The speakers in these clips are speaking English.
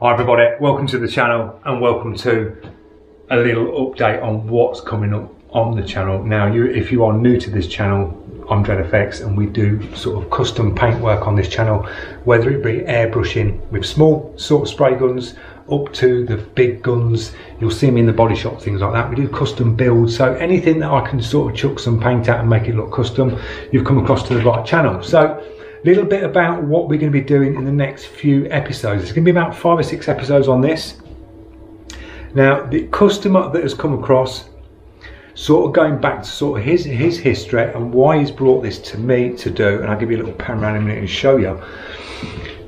Hi everybody, welcome to the channel and welcome to a little update on what's coming up on the channel. Now, if you are new to this channel, I'm DreadFX and we do sort of custom paint work on this channel, whether it be airbrushing with small sort of spray guns up to the big guns. You'll see me in the body shop, things like that. We do custom builds, so anything that I can sort of chuck some paint at and make it look custom, you've come across to the right channel. So a little bit about what we're going to be doing in the next few episodes. It's going to be about 5 or 6 episodes on this. Now, the customer that has come across, sort of going back to sort of his history and why he's brought this to me to do, and I'll give you a little pan around in a minute and show you.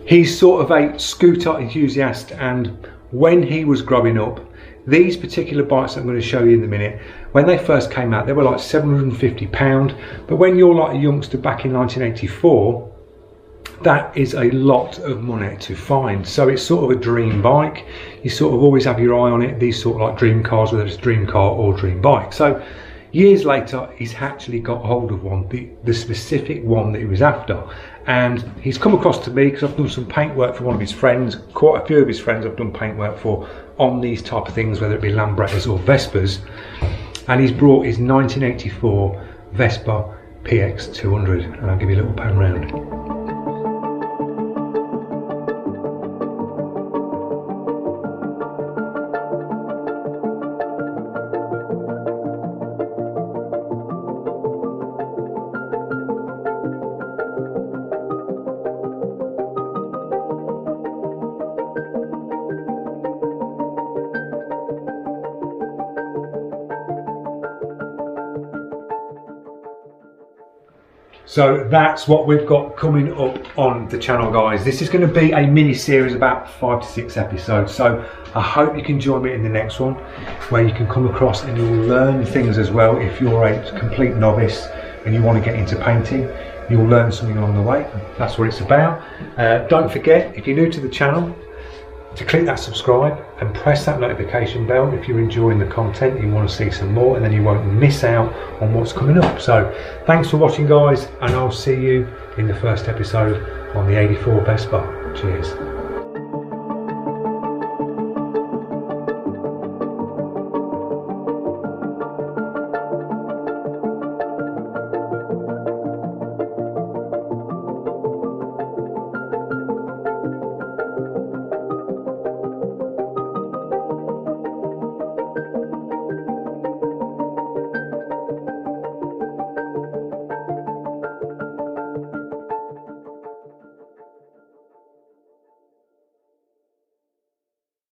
He's sort of a scooter enthusiast, and when he was growing up, these particular bikes I'm going to show you in a minute, when they first came out, they were like £750, but when you're like a youngster back in 1984, that is a lot of money to find. So it's sort of a dream bike. You sort of always have your eye on it, these sort of like dream cars, whether it's dream car or dream bike. So years later, he's actually got hold of one, the specific one that he was after. And he's come across to me because I've done some paint work for one of his friends, quite a few of his friends I've done paint work for on these type of things, whether it be Lambrettas or Vespas. And he's brought his 1984 Vespa PX200, and I'll give you a little pan round. So that's what we've got coming up on the channel, guys. This is going to be a mini series, about 5 to 6 episodes. So I hope you can join me in the next one, where you can come across and you'll learn things as well. If you're a complete novice and you want to get into painting, you'll learn something along the way. That's what it's about. Don't forget, if you're new to the channel, to click that subscribe and press that notification bell if you're enjoying the content and you want to see some more, and then you won't miss out on what's coming up. So thanks for watching, guys, and I'll see you in the first episode on the 84 Vespa. Cheers.